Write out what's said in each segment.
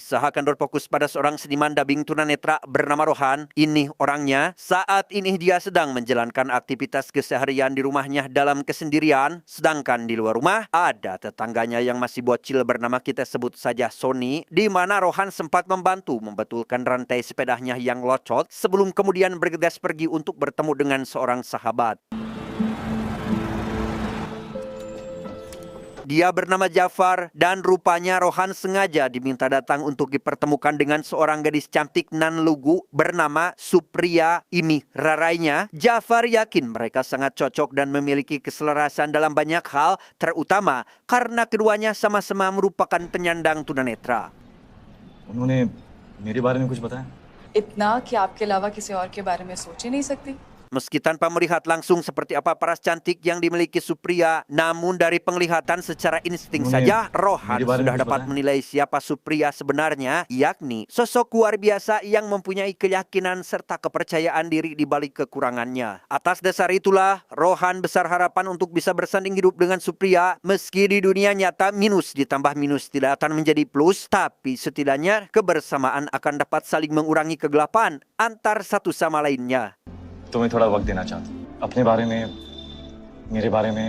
Kisah akan berfokus pada seorang seniman dubbing tunanetra bernama Rohan. Ini orangnya. Saat ini dia sedang menjalankan aktivitas keseharian di rumahnya dalam kesendirian. Sedangkan di luar rumah ada tetangganya yang masih bocil bernama kita sebut saja Sony, di mana Rohan sempat membantu membetulkan rantai sepedanya yang locot sebelum kemudian bergegas pergi untuk bertemu dengan seorang sahabat. Dia bernama Jafar dan rupanya Rohan sengaja diminta datang untuk dipertemukan dengan seorang gadis cantik nan lugu bernama Supriya. Ini rarainya. Jafar yakin mereka sangat cocok dan memiliki keselarasan dalam banyak hal, terutama karena keduanya sama-sama merupakan penyandang tunanetra. उन्होंने मेरे बारे में कुछ बताया? इतना कि आपके अलावा किसी और के बारे में सोच ही नहीं सकती। Meski tanpa melihat langsung seperti apa paras cantik yang dimiliki Supriya, namun dari penglihatan secara insting saja, Rohan sudah dapat menilai siapa Supriya sebenarnya, yakni sosok luar biasa yang mempunyai keyakinan serta kepercayaan diri di balik kekurangannya. Atas dasar itulah, Rohan besar harapan untuk bisa bersanding hidup dengan Supriya, meski di dunia nyata minus ditambah minus tidak akan menjadi plus, tapi setidaknya kebersamaan akan dapat saling mengurangi kegelapan antar satu sama lainnya. तुम्हें थोड़ा वक्त देना चाहता हूँ अपने बारे में, मेरे बारे में.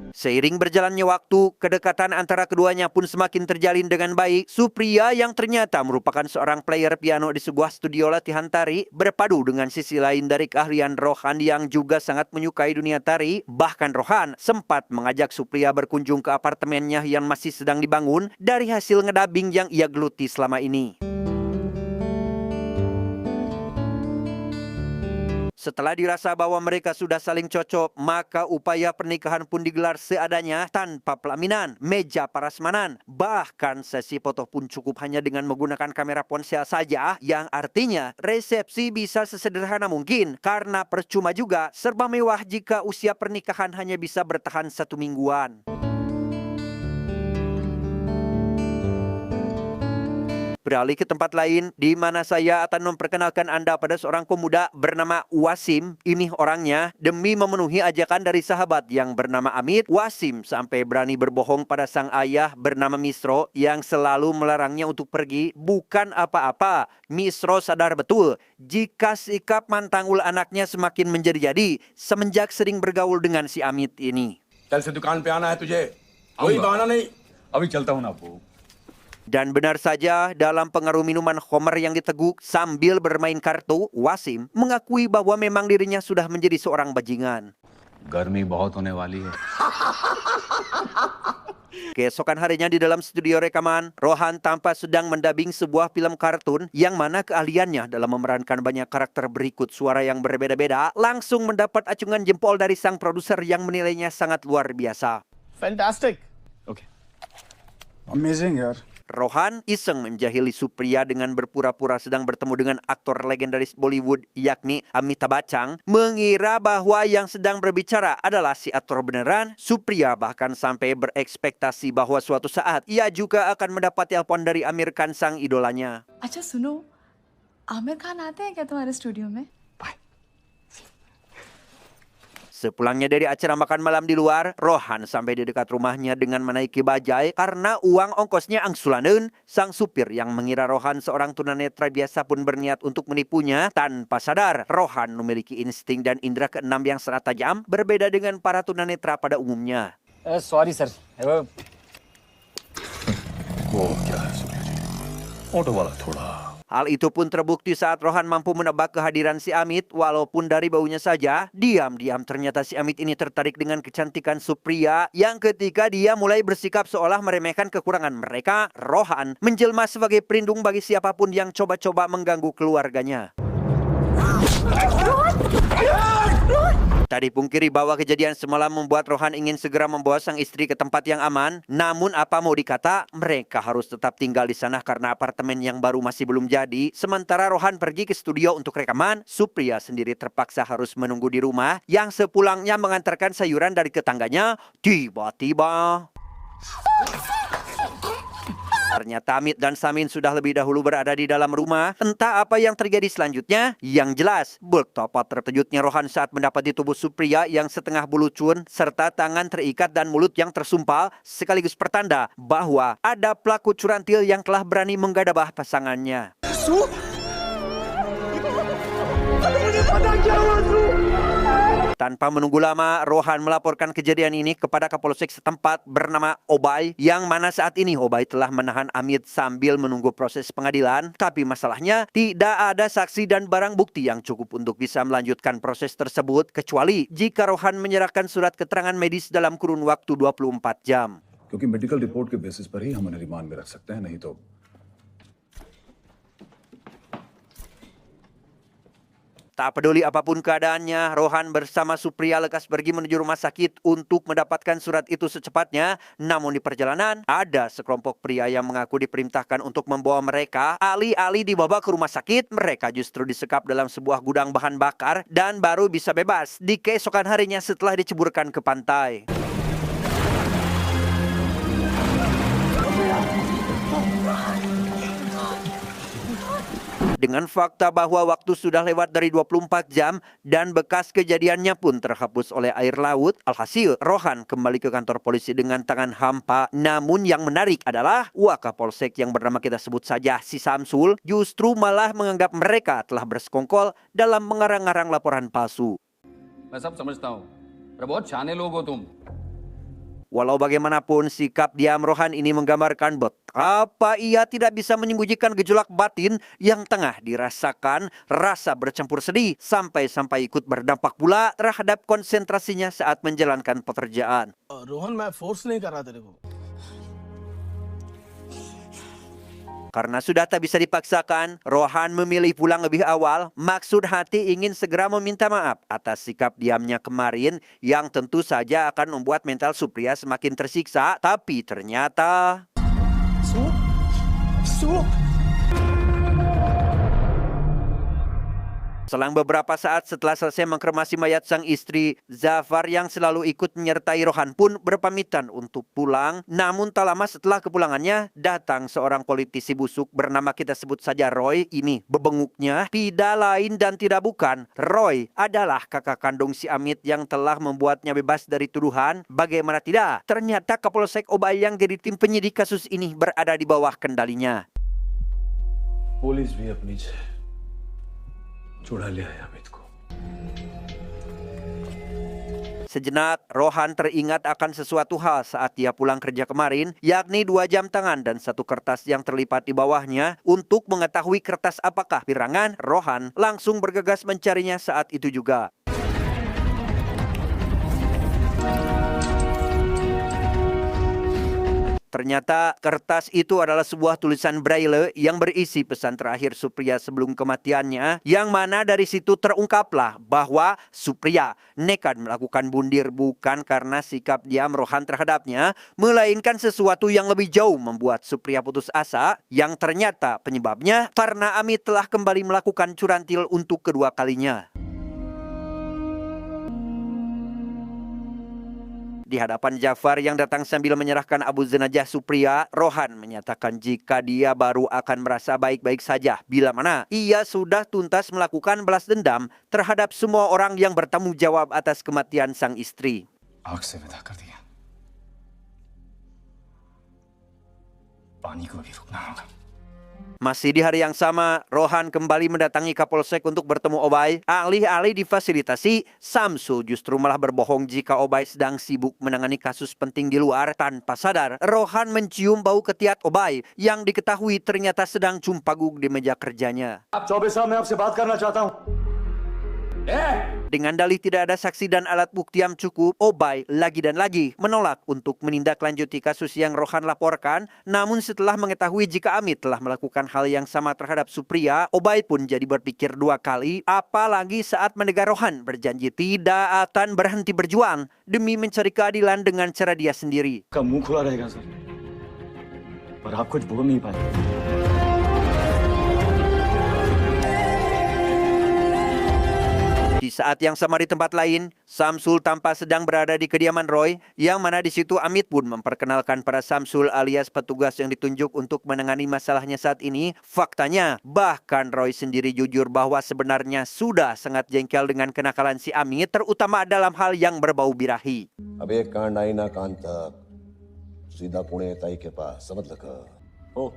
Seiring berjalannya waktu, kedekatan antara keduanya pun semakin terjalin dengan baik. Supriya yang ternyata merupakan seorang player piano di sebuah studio latihan tari, berpadu dengan sisi lain dari keahlian Rohan yang juga sangat menyukai dunia tari. Bahkan Rohan sempat mengajak Supriya berkunjung ke apartemennya yang masih sedang dibangun dari hasil ngedabing yang ia geluti selama ini. Setelah dirasa bahwa mereka sudah saling cocok, maka upaya pernikahan pun digelar seadanya tanpa pelaminan, meja prasmanan. Bahkan sesi foto pun cukup hanya dengan menggunakan kamera ponsel saja, yang artinya resepsi bisa sesederhana mungkin. Karena percuma juga serba mewah jika usia pernikahan hanya bisa bertahan 1 mingguan. Beralih ke tempat lain, di mana saya akan memperkenalkan Anda pada seorang pemuda bernama Wasim. Ini orangnya, demi memenuhi ajakan dari sahabat yang bernama Amit, Wasim sampai berani berbohong pada sang ayah bernama Misro yang selalu melarangnya untuk pergi. Bukan apa-apa, Misro sadar betul jika sikap mantangul anaknya semakin menjadi-jadi semenjak sering bergaul dengan si Amit ini. कल से दुकान पे आना है तुझे, कोई बहाना नहीं. अभी चलता हूँ ना आपको. Dan benar saja, dalam pengaruh minuman Homer yang diteguk sambil bermain kartu, Wasim mengakui bahwa memang dirinya sudah menjadi seorang bajingan. गर्मी बहुत होने वाली है. Keesokan harinya di dalam studio rekaman, Rohan tampak sedang mendubbing sebuah film kartun yang mana keahliannya dalam memerankan banyak karakter berikut suara yang berbeda-beda langsung mendapat acungan jempol dari sang produser yang menilainya sangat luar biasa. Fantastic. Okay. Amazing yaar. Rohan iseng menjahili Supriya dengan berpura-pura sedang bertemu dengan aktor legendaris Bollywood yakni Amitabh Bachchan, mengira bahwa yang sedang berbicara adalah si aktor beneran. Supriya bahkan sampai berekspektasi bahwa suatu saat ia juga akan mendapat telepon dari Amir Khan sang idolanya. अच्छा सुनो, आमिर खान आते हैं क्या तुम्हारे स्टूडियो में? Sepulangnya dari acara makan malam di luar, Rohan sampai di dekat rumahnya dengan menaiki bajai karena uang ongkosnya angsulaneun. Sang supir yang mengira Rohan seorang tunanetra biasa pun berniat untuk menipunya. Tanpa sadar, Rohan memiliki insting dan indera keenam yang sangat tajam, berbeda dengan para tunanetra pada umumnya. Sorry sir. वो क्या है सूर्य जी? ऑटो वाला थोड़ा. Hal itu pun terbukti saat Rohan mampu menebak kehadiran si Amit. Walaupun dari baunya saja, diam-diam ternyata si Amit ini tertarik dengan kecantikan Supriya. Yang ketika dia mulai bersikap seolah meremehkan kekurangan mereka, Rohan menjelma sebagai pelindung bagi siapapun yang coba-coba mengganggu keluarganya. Tadi pungkiri bahwa kejadian semalam membuat Rohan ingin segera membawa sang istri ke tempat yang aman. Namun apa mau dikata, mereka harus tetap tinggal di sana karena apartemen yang baru masih belum jadi. Sementara Rohan pergi ke studio untuk rekaman, Supriya sendiri terpaksa harus menunggu di rumah. Yang sepulangnya mengantarkan sayuran dari tetangganya, tiba-tiba Ternyata Amit dan Samin sudah lebih dahulu berada di dalam rumah. Entah apa yang terjadi selanjutnya. Yang jelas, betapa terkejutnya Rohan saat mendapati tubuh Supriya yang setengah bulucun serta tangan terikat dan mulut yang tersumpal, sekaligus pertanda bahwa ada pelaku curantil yang telah berani menggadabah pasangannya. Tanpa menunggu lama, Rohan melaporkan kejadian ini kepada Kapolsek setempat bernama Obay, yang mana saat ini Obay telah menahan Amit sambil menunggu proses pengadilan. Tapi masalahnya, tidak ada saksi dan barang bukti yang cukup untuk bisa melanjutkan proses tersebut, kecuali jika Rohan menyerahkan surat keterangan medis dalam kurun waktu 24 jam. क्योंकि medical report के बेसिस पर ही हम उन्हें रिमांड में रख सकते हैं, नहीं तो Tak peduli apapun keadaannya, Rohan bersama Supriya lekas pergi menuju rumah sakit untuk mendapatkan surat itu secepatnya. Namun di perjalanan, ada sekelompok pria yang mengaku diperintahkan untuk membawa mereka. Alih-alih dibawa ke rumah sakit, mereka justru disekap dalam sebuah gudang bahan bakar dan baru bisa bebas di keesokan harinya setelah diceburkan ke pantai. Dengan fakta bahwa waktu sudah lewat dari 24 jam dan bekas kejadiannya pun terhapus oleh air laut, alhasil Rohan kembali ke kantor polisi dengan tangan hampa. Namun yang menarik adalah Wakapolsek yang bernama kita sebut saja si Samsul justru malah menganggap mereka telah bersekongkol dalam mengarang-arang laporan palsu. मैं सब समझता हूँ पर बहुत शाने लोग हो तुम. Walau bagaimanapun, sikap diam Rohan ini menggambarkan betapa ia tidak bisa menyembunyikan gejolak batin yang tengah dirasakan, rasa bercampur sedih, sampai-sampai ikut berdampak pula terhadap konsentrasinya saat menjalankan pekerjaan. Rohan मैं फोर्स नहीं कर रहा तेरे को. Karena sudah tak bisa dipaksakan, Rohan memilih pulang lebih awal. Maksud hati ingin segera meminta maaf atas sikap diamnya kemarin yang tentu saja akan membuat mental Supriya semakin tersiksa. Tapi ternyata... Selang beberapa saat setelah selesai mengkremasi mayat sang istri, Zafar yang selalu ikut menyertai Rohan pun berpamitan untuk pulang. Namun tak lama setelah kepulangannya, datang seorang politisi busuk bernama kita sebut saja Roy. Ini bebenguknya tidak lain dan tidak bukan. Roy adalah kakak kandung si Amit yang telah membuatnya bebas dari tuduhan. Bagaimana tidak? Ternyata Kapolsek Obay yang jadi tim penyidik kasus ini berada di bawah kendalinya. Police भी अपनी चुड़ा लिया है अमित को. Sejenak, Rohan teringat akan sesuatu hal saat dia pulang kerja kemarin, yakni 2 jam tangan dan 1 kertas yang terlipat di bawahnya. Untuk mengetahui kertas apakah pirangan, Rohan langsung bergegas mencarinya saat itu juga. Ternyata kertas itu adalah sebuah tulisan braille yang berisi pesan terakhir Supriya sebelum kematiannya, yang mana dari situ terungkaplah bahwa Supriya nekat melakukan bundir bukan karena sikap diam Rohan terhadapnya, melainkan sesuatu yang lebih jauh membuat Supriya putus asa, yang ternyata penyebabnya karena Amit telah kembali melakukan curantil untuk kedua kalinya. Di hadapan Jafar yang datang sambil menyerahkan abu jenazah Supriya, Rohan menyatakan jika dia baru akan merasa baik-baik saja bila mana ia sudah tuntas melakukan balas dendam terhadap semua orang yang bertanggung jawab atas kematian sang istri. आग से विदा कर दिया. पानी को भी रुकना होगा. Masih di hari yang sama, Rohan kembali mendatangi Kapolsek untuk bertemu Obay. Alih-alih difasilitasi, Samsul justru malah berbohong jika Obay sedang sibuk menangani kasus penting di luar. Tanpa sadar, Rohan mencium bau ketiak Obay yang diketahui ternyata sedang cumpaguk di meja kerjanya. Choubey साहब मैं आपसे बात करना चाहता हूँ. Dengan dalih tidak ada saksi dan alat bukti yang cukup, Obay lagi dan lagi menolak untuk menindaklanjuti kasus yang Rohan laporkan. Namun setelah mengetahui jika Amit telah melakukan hal yang sama terhadap Supriya, Obay pun jadi berpikir 2 kali. Apalagi saat mendengar Rohan berjanji tidak akan berhenti berjuang demi mencari keadilan dengan cara dia sendiri. का मुंह खुला रहेगा सर, पर आप कुछ बोल नहीं पाए. Di saat Saat yang sama di tempat lain, Samsul tampak sedang berada di kediaman Roy, yang mana di situ Amit pun memperkenalkan pada Samsul alias petugas yang ditunjuk untuk menangani masalahnya saat ini. Faktanya, bahkan Roy sendiri jujur bahwa sebenarnya sudah sangat jengkel dengan kenakalan si Amit, terutama dalam hal yang berbau birahi. अब एक कांड आई ना कान तक सीधा पुणे ताई के पास समझ लगा ओ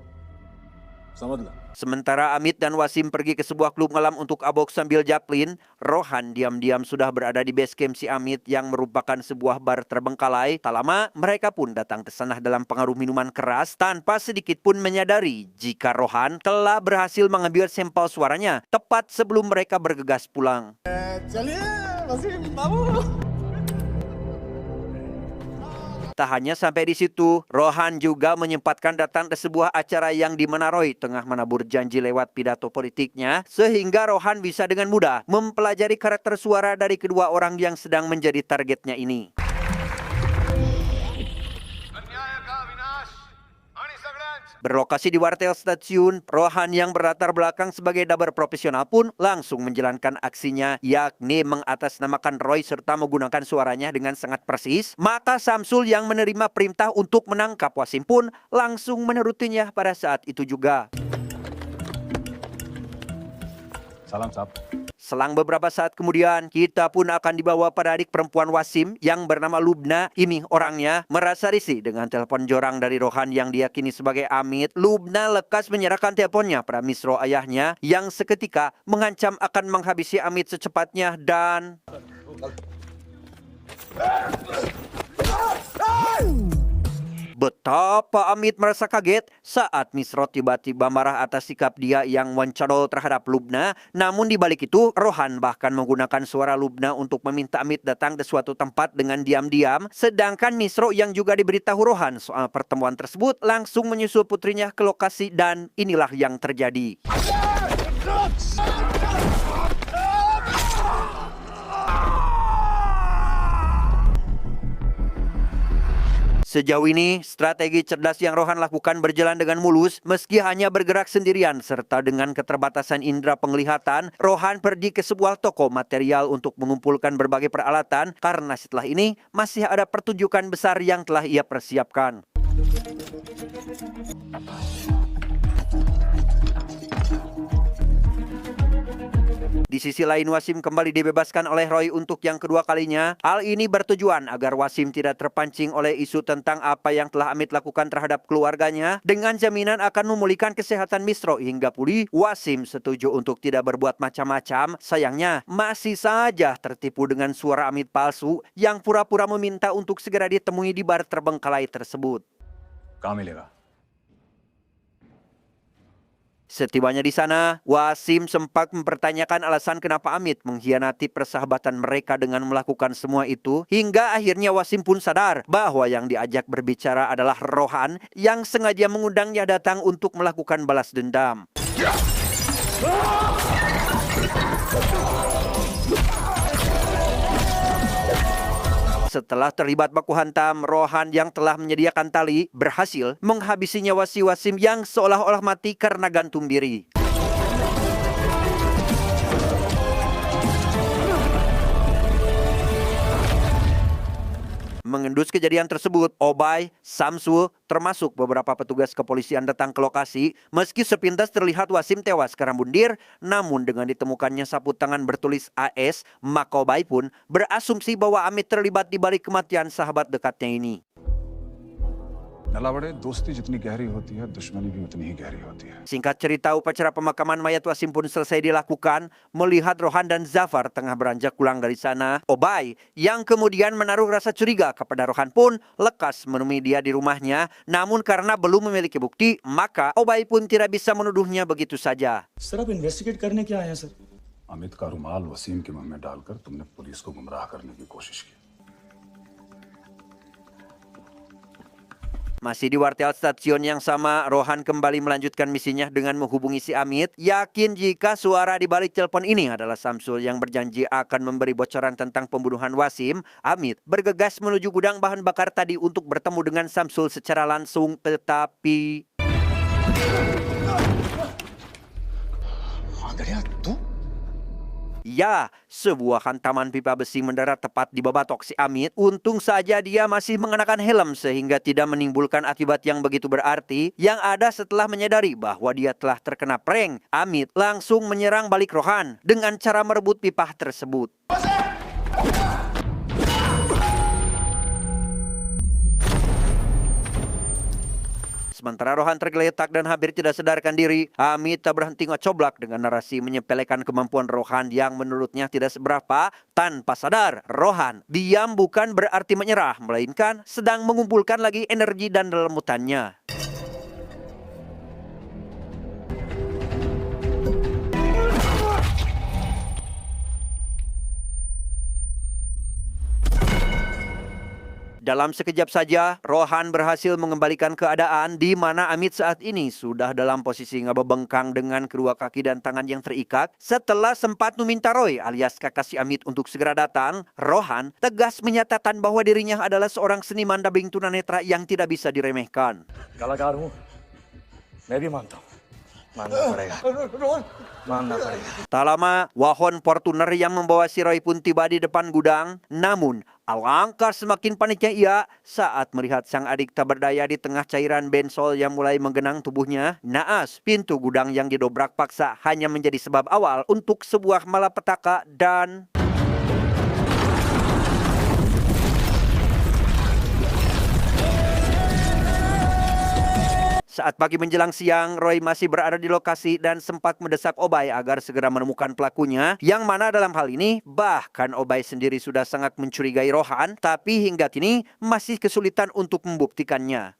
समझ लो Sementara Amit dan Wasim pergi ke sebuah klub malam untuk abok sambil japlin, Rohan diam-diam sudah berada di base camp si Amit yang merupakan sebuah bar terbengkalai. Tak lama, mereka pun datang ke sana dalam pengaruh minuman keras tanpa sedikit pun menyadari jika Rohan telah berhasil mengambil sampel suaranya tepat sebelum mereka bergegas pulang. Tak hanya sampai di situ, Rohan juga menyempatkan datang ke sebuah acara yang di mana Roy tengah menabur janji lewat pidato politiknya, sehingga Rohan bisa dengan mudah mempelajari karakter suara dari kedua orang yang sedang menjadi targetnya ini. Berlokasi di wartel stasiun, Rohan yang berlatar belakang sebagai daber profesional pun langsung menjalankan aksinya, yakni mengatasnamakan Roy serta menggunakan suaranya dengan sangat persis. Maka Samsul yang menerima perintah untuk menangkap Wasim pun langsung menurutinya pada saat itu juga. सलाम साहब Selang beberapa saat kemudian, kita pun akan dibawa pada adik perempuan Wasim yang bernama Lubna. Ini orangnya merasa risih dengan telepon jorang dari Rohan yang diyakini sebagai Amit. Lubna lekas menyerahkan teleponnya pada Misro ayahnya yang seketika mengancam akan menghabisi Amit secepatnya dan... Betapa Amit merasa kaget saat Misro tiba-tiba marah atas sikap dia yang mencadol terhadap Lubna. Namun di balik itu, Rohan bahkan menggunakan suara Lubna untuk meminta Amit datang ke suatu tempat dengan diam-diam. Sedangkan Misro yang juga diberitahu Rohan soal pertemuan tersebut langsung menyusul putrinya ke lokasi dan inilah yang terjadi. Sejauh ini, strategi cerdas yang Rohan lakukan berjalan dengan mulus. Meski hanya bergerak sendirian serta dengan keterbatasan indera penglihatan, Rohan pergi ke sebuah toko material untuk mengumpulkan berbagai peralatan karena setelah ini masih ada pertunjukan besar yang telah ia persiapkan. Di sisi lain, Wasim kembali dibebaskan oleh Roy untuk yang kedua kalinya. Hal ini bertujuan agar Wasim tidak terpancing oleh isu tentang apa yang telah Amit lakukan terhadap keluarganya. Dengan jaminan akan memulihkan kesehatan Misro hingga pulih, Wasim setuju untuk tidak berbuat macam-macam. Sayangnya, masih saja tertipu dengan suara Amit palsu yang pura-pura meminta untuk segera ditemui di bar terbengkalai tersebut. कहाँ मिलेगा Setibanya di sana, Wasim sempat mempertanyakan alasan kenapa Amit mengkhianati persahabatan mereka dengan melakukan semua itu. Hingga akhirnya Wasim pun sadar bahwa yang diajak berbicara adalah Rohan yang sengaja mengundangnya datang untuk melakukan balas dendam. Setelah terlibat baku hantam, Rohan yang telah menyediakan tali berhasil menghabisi nyawa si Wasim yang seolah-olah mati karena gantung diri. Mengendus kejadian tersebut, Obay, Samsul, termasuk beberapa petugas kepolisian datang ke lokasi. Meski sepintas terlihat Wasim tewas karena bundir, namun dengan ditemukannya sapu tangan bertulis AS, maka Obay pun berasumsi bahwa Amit terlibat di balik kematian sahabat dekatnya ini. Nalawade दोस्ती जितनी गहरी होती है दुश्मनी भी उतनी ही गहरी होती है Singkat cerita, upacara pemakaman mayat Wasim pun selesai dilakukan. Melihat Rohan dan Zafar tengah beranjak pulang dari sana, Obay yang kemudian menaruh rasa curiga kepada Rohan pun lekas menemui dia di rumahnya. Namun karena belum memiliki bukti, maka Obay pun tidak bisa menuduhnya begitu saja. Sir आप इन्वेस्टिगेट करने क्या आए हैं सर अमित का रुमाल वसीम के मुंह में डालकर तुमने पुलिस को गुमराह करने की कोशिश की Masih di wartel stasiun yang sama, Rohan kembali melanjutkan misinya dengan menghubungi si Amit. Yakin jika suara di balik telepon ini adalah Samsul yang berjanji akan memberi bocoran tentang pembunuhan Wasim, Amit bergegas menuju gudang bahan bakar tadi untuk bertemu dengan Samsul secara langsung. Tetapi... Ya, sebuah hantaman pipa besi mendarat tepat di babatok si Amit. Untung saja dia masih mengenakan helm sehingga tidak menimbulkan akibat yang begitu berarti. Yang ada setelah menyadari bahwa dia telah terkena prank, Amit langsung menyerang balik Rohan dengan cara merebut pipa tersebut. Sementara Rohan tergeletak dan hampir tidak sadarkan diri, Amit tak berhenti ngocoblak dengan narasi menyepelekan kemampuan Rohan yang menurutnya tidak seberapa. Tanpa sadar, Rohan diam bukan berarti menyerah, melainkan sedang mengumpulkan lagi energi dan lelemutannya. Dalam sekejap saja, Rohan berhasil mengembalikan keadaan di mana Amit saat ini sudah dalam posisi ngebebengkang dengan kedua kaki dan tangan yang terikat. Setelah sempat meminta Roy alias kakak si Amit untuk segera datang, Rohan tegas menyatakan bahwa dirinya adalah seorang seniman dubbing tunanetra yang tidak bisa diremehkan. कलाकार हूँ मैं भी मानता हूँ मानना पड़ेगा मानना पड़ेगा Tak lama, Wahon Fortuner yang membawa si Roy pun tiba di depan gudang. Namun, alangkah semakin paniknya ia saat melihat sang adik tak berdaya di tengah cairan bensol yang mulai menggenang tubuhnya. Naas, pintu gudang yang didobrak paksa hanya menjadi sebab awal untuk sebuah malapetaka dan... Saat pagi menjelang siang, Roy masih berada di lokasi dan sempat mendesak Obay agar segera menemukan pelakunya. Yang mana dalam hal ini, bahkan Obay sendiri sudah sangat mencurigai Rohan, tapi hingga kini masih kesulitan untuk membuktikannya.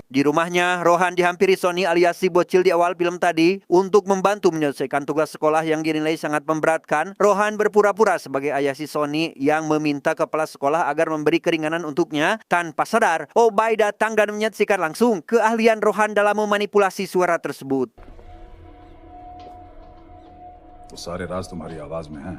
Di rumahnya, Rohan dihampiri Sony alias si bocil di awal film tadi untuk membantu menyelesaikan tugas sekolah yang dinilai sangat memberatkan. Rohan berpura-pura sebagai ayah si Sony yang meminta kepala sekolah agar memberi keringanan untuknya. Tanpa sadar, Obay datang dan menyaksikan langsung keahlian Rohan dalam memanipulasi suara tersebut. तो सारे राज तुम्हारी आवाज में हैं।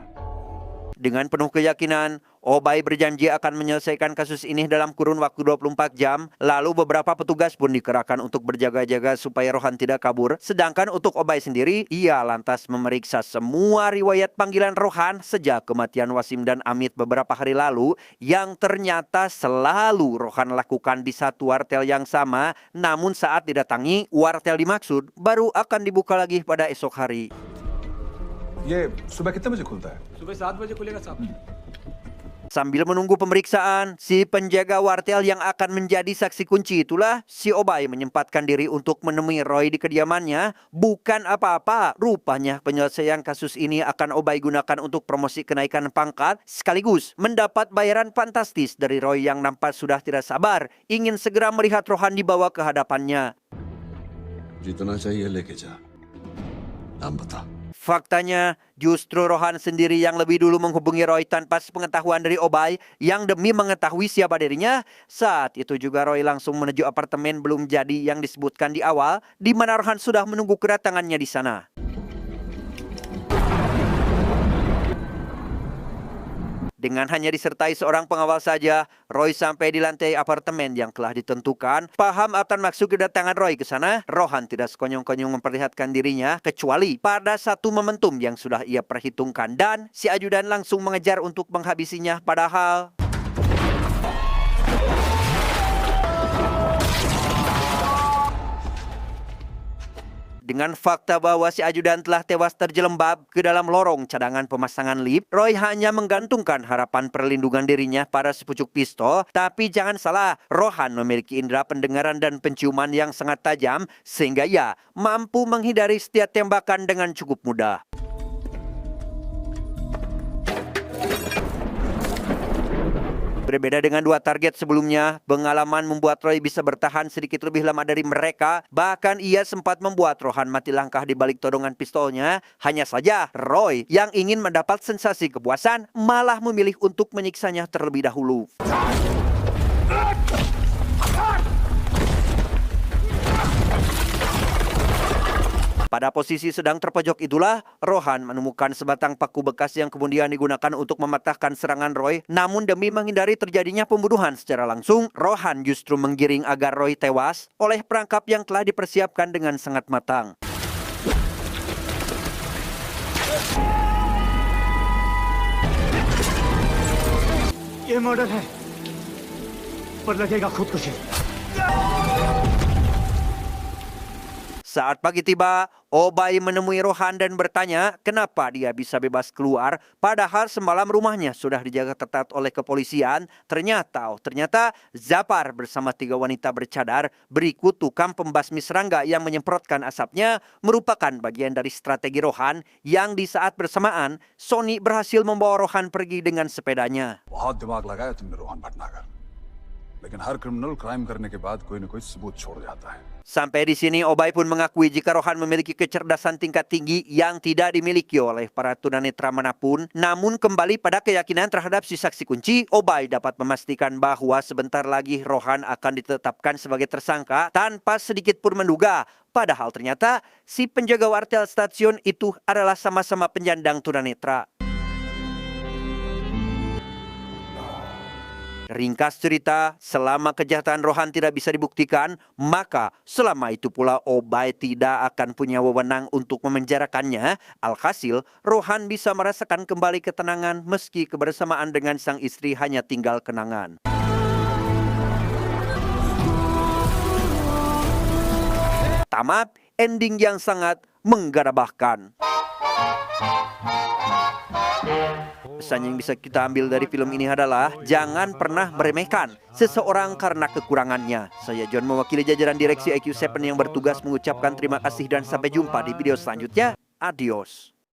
Dengan penuh keyakinan, Obay berjanji akan menyelesaikan kasus ini dalam kurun waktu 24 jam. Lalu beberapa petugas pun dikerahkan untuk berjaga-jaga supaya Rohan tidak kabur. Sedangkan untuk Obay sendiri, ia lantas memeriksa semua riwayat panggilan Rohan sejak kematian Wasim dan Amit beberapa hari lalu, yang ternyata selalu Rohan lakukan di satu wartel yang sama. Namun saat didatangi, wartel dimaksud baru akan dibuka lagi pada esok hari. ये सुबह कितने बजे खुलता है? सुबह 7 बजे खुलेगा साहब Sambil menunggu pemeriksaan, si penjaga wartel yang akan menjadi saksi kunci itulah si Obay menyempatkan diri untuk menemui Roy di kediamannya. Bukan apa-apa, rupanya penyelesaian kasus ini akan Obay gunakan untuk promosi kenaikan pangkat sekaligus mendapat bayaran fantastis dari Roy yang nampak sudah tidak sabar ingin segera melihat Rohan dibawa ke hadapannya. जितना चाहिए लेके जा नाम बता Faktanya, justru Rohan sendiri yang lebih dulu menghubungi Roy tanpa sepengetahuan dari Obay yang demi mengetahui siapa dirinya. Saat itu juga Roy langsung menuju apartemen belum jadi yang disebutkan di awal, di mana Rohan sudah menunggu kedatangannya di sana. Dengan hanya disertai seorang pengawal saja, Roy sampai di lantai apartemen yang telah ditentukan. Paham akan maksud kedatangan Roy ke sana, Rohan tidak sekonyong-konyong memperlihatkan dirinya, kecuali pada satu momentum yang sudah ia perhitungkan. Dan si ajudan langsung mengejar untuk menghabisinya, padahal... Dengan fakta bahwa si ajudan telah tewas terjelembab ke dalam lorong cadangan pemasangan lift, Roy hanya menggantungkan harapan perlindungan dirinya pada sepucuk pistol. Tapi jangan salah, Rohan memiliki indera pendengaran dan penciuman yang sangat tajam, sehingga ia mampu menghindari setiap tembakan dengan cukup mudah. Berbeda dengan dua target sebelumnya, pengalaman membuat Roy bisa bertahan sedikit lebih lama dari mereka. Bahkan ia sempat membuat Rohan mati langkah di balik todongan pistolnya. Hanya saja, Roy yang ingin mendapat sensasi kepuasan malah memilih untuk menyiksanya terlebih dahulu. Pada posisi sedang terpojok itulah, Rohan menemukan sebatang paku bekas yang kemudian digunakan untuk mematahkan serangan Roy. Namun demi menghindari terjadinya pembunuhan secara langsung, Rohan justru menggiring agar Roy tewas oleh perangkap yang telah dipersiapkan dengan sangat matang. ये मर्डर है पर लगेगा खुदकुशी। Saat pagi tiba, Obay menemui Rohan dan bertanya kenapa dia bisa bebas keluar padahal semalam rumahnya sudah dijaga ketat oleh kepolisian. Ternyata Zapar bersama 3 wanita bercadar berikut tukang pembasmi serangga yang menyemprotkan asapnya merupakan bagian dari strategi Rohan yang di saat bersamaan Sony berhasil membawa Rohan pergi dengan sepedanya. बहुत दिमाग लगाया तुमने रोहन भटनागर, लेकिन हर criminal crime करने के बाद कोई न कोई सबूत छोड़ जाता है। Sampai di sini Obay pun mengakui jika Rohan memiliki kecerdasan tingkat tinggi yang tidak dimiliki oleh para tunanetra manapun. Namun kembali pada keyakinan terhadap si saksi kunci, Obay dapat memastikan bahwa sebentar lagi Rohan akan ditetapkan sebagai tersangka tanpa sedikit pun menduga. Padahal ternyata si penjaga wartel stasiun itu adalah sama-sama penyandang tunanetra. Ringkas cerita, selama kejahatan Rohan tidak bisa dibuktikan, maka selama itu pula Obay tidak akan punya wewenang untuk memenjarakannya. Alhasil, Rohan bisa merasakan kembali ketenangan meski kebersamaan dengan sang istri hanya tinggal kenangan. Tamat, ending yang sangat menggarabahkan. Pesan yang bisa kita ambil dari film ini adalah jangan pernah meremehkan seseorang karena kekurangannya. Saya John mewakili jajaran direksi IQ7 yang bertugas mengucapkan terima kasih dan sampai jumpa di video selanjutnya. Adios.